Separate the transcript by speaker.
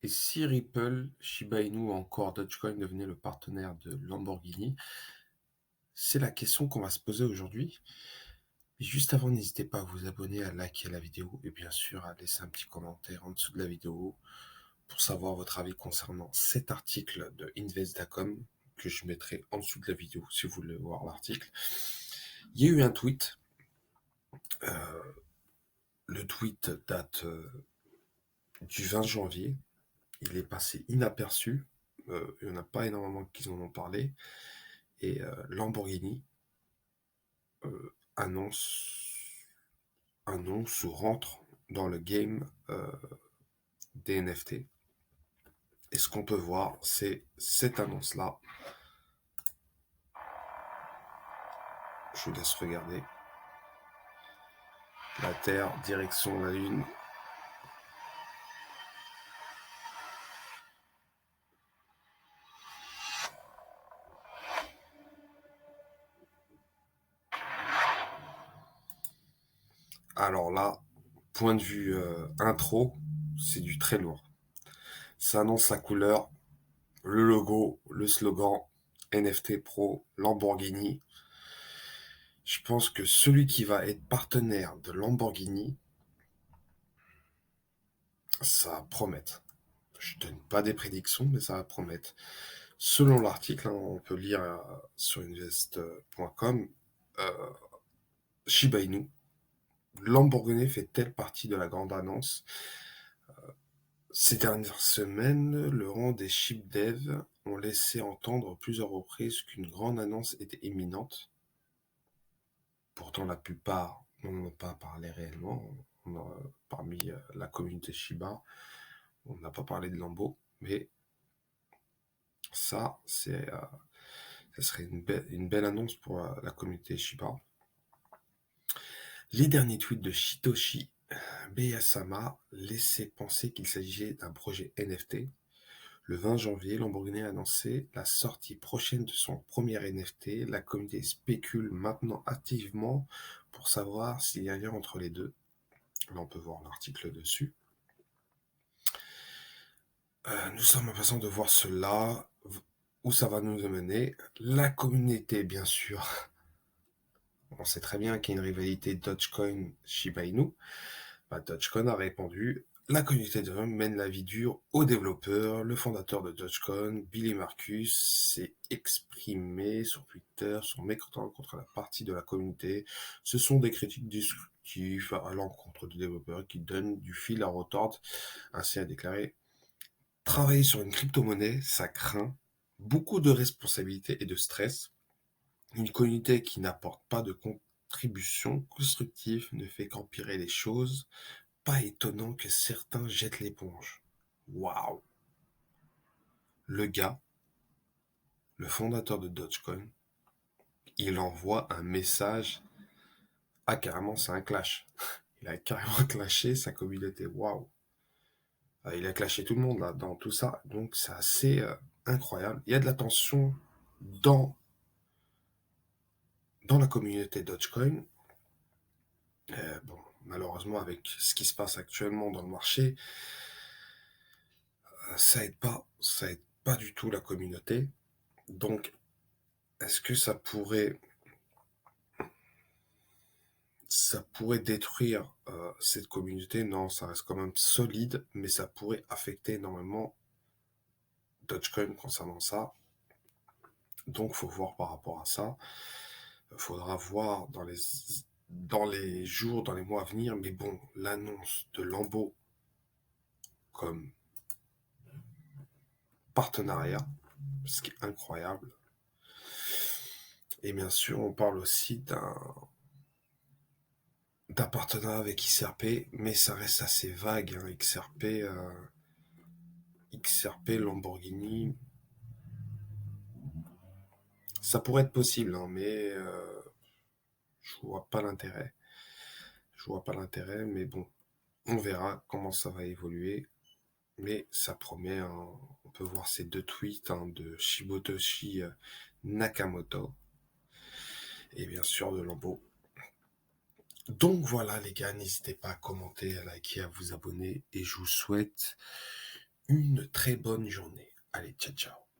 Speaker 1: Et si Ripple, Shiba Inu ou encore Dogecoin devenaient le partenaire de Lamborghini? C'est la question qu'on va se poser aujourd'hui. Mais juste avant, n'hésitez pas à vous abonner, à liker la vidéo et bien sûr à laisser un petit commentaire en dessous de la vidéo pour savoir votre avis concernant cet article de Invest.com que je mettrai en dessous de la vidéo si vous voulez voir l'article. Il y a eu un tweet. Le tweet date du 20 janvier. Il est passé inaperçu. Il n'y en a pas énormément qui en ont parlé. Et Lamborghini annonce, annonce ou rentre dans le game des NFT. Et ce qu'on peut voir, c'est cette annonce-là. Je vous laisse regarder. La Terre, direction la Lune. Alors là, point de vue intro, c'est du très lourd. Ça annonce la couleur, le logo, le slogan NFT Pro Lamborghini. Je pense que celui qui va être partenaire de Lamborghini, ça va promettre. Je donne pas des prédictions, mais ça va promettre. Selon l'article, on peut lire sur invest.com, Shiba Inu, Lamborghini fait-elle partie de la grande annonce? Ces dernières semaines, le rang des chip devs ont laissé entendre plusieurs reprises qu'une grande annonce était imminente. Pourtant, la plupart n'en ont pas parlé réellement. Parmi la communauté Shiba, on n'a pas parlé de Lambo, mais ça, ça serait une belle annonce pour la communauté Shiba. Les derniers tweets de Shitoshi Beyasama laissaient penser qu'il s'agissait d'un projet NFT. Le 20 janvier, Lamborghini a annoncé la sortie prochaine de son premier NFT. La communauté spécule maintenant activement pour savoir s'il y a un lien entre les deux. Là, on peut voir l'article dessus. Nous sommes impatients de voir cela, où ça va nous amener. La communauté, bien sûr. On sait très bien qu'il y a une rivalité Dogecoin-Shiba Inu. Dogecoin a répondu: la communauté de mène la vie dure aux développeurs. Le fondateur de Dogecoin, Billy Marcus, s'est exprimé sur Twitter son mécontentement contre la partie de la communauté. Ce sont des critiques destructives à l'encontre de développeurs qui donnent du fil à retordre. Ainsi a déclaré: travailler sur une crypto-monnaie, ça craint beaucoup de responsabilités et de stress. Une communauté qui n'apporte pas de contribution constructive ne fait qu'empirer les choses. Pas étonnant que certains jettent l'éponge. Waouh! Le gars, le fondateur de Dogecoin, il envoie un message. Ah, carrément, c'est un clash. Il a carrément clashé sa communauté. Waouh! Il a clashé tout le monde là, dans tout ça. Donc, c'est assez incroyable. Il y a de la tension dans, dans la communauté Dogecoin. Bon, malheureusement, avec ce qui se passe actuellement dans le marché, ça aide pas du tout la communauté. Donc, est-ce que ça pourrait détruire cette communauté? Non, ça reste quand même solide, mais ça pourrait affecter énormément Dogecoin concernant ça. Donc, faut voir par rapport à ça. Il faudra voir dans les jours, dans les mois à venir. Mais bon, l'annonce de Lambo comme partenariat, ce qui est incroyable. Et bien sûr, on parle aussi d'un partenariat avec XRP, mais ça reste assez vague. Hein. XRP, Lamborghini, ça pourrait être possible, hein, mais je vois pas l'intérêt. Je vois pas l'intérêt, mais bon, on verra comment ça va évoluer. Mais ça promet, hein, on peut voir ces deux tweets hein, de Shibotoshi Nakamoto et bien sûr de Lambo. Donc voilà les gars, n'hésitez pas à commenter, à liker, à vous abonner et je vous souhaite une très bonne journée. Allez, ciao, ciao.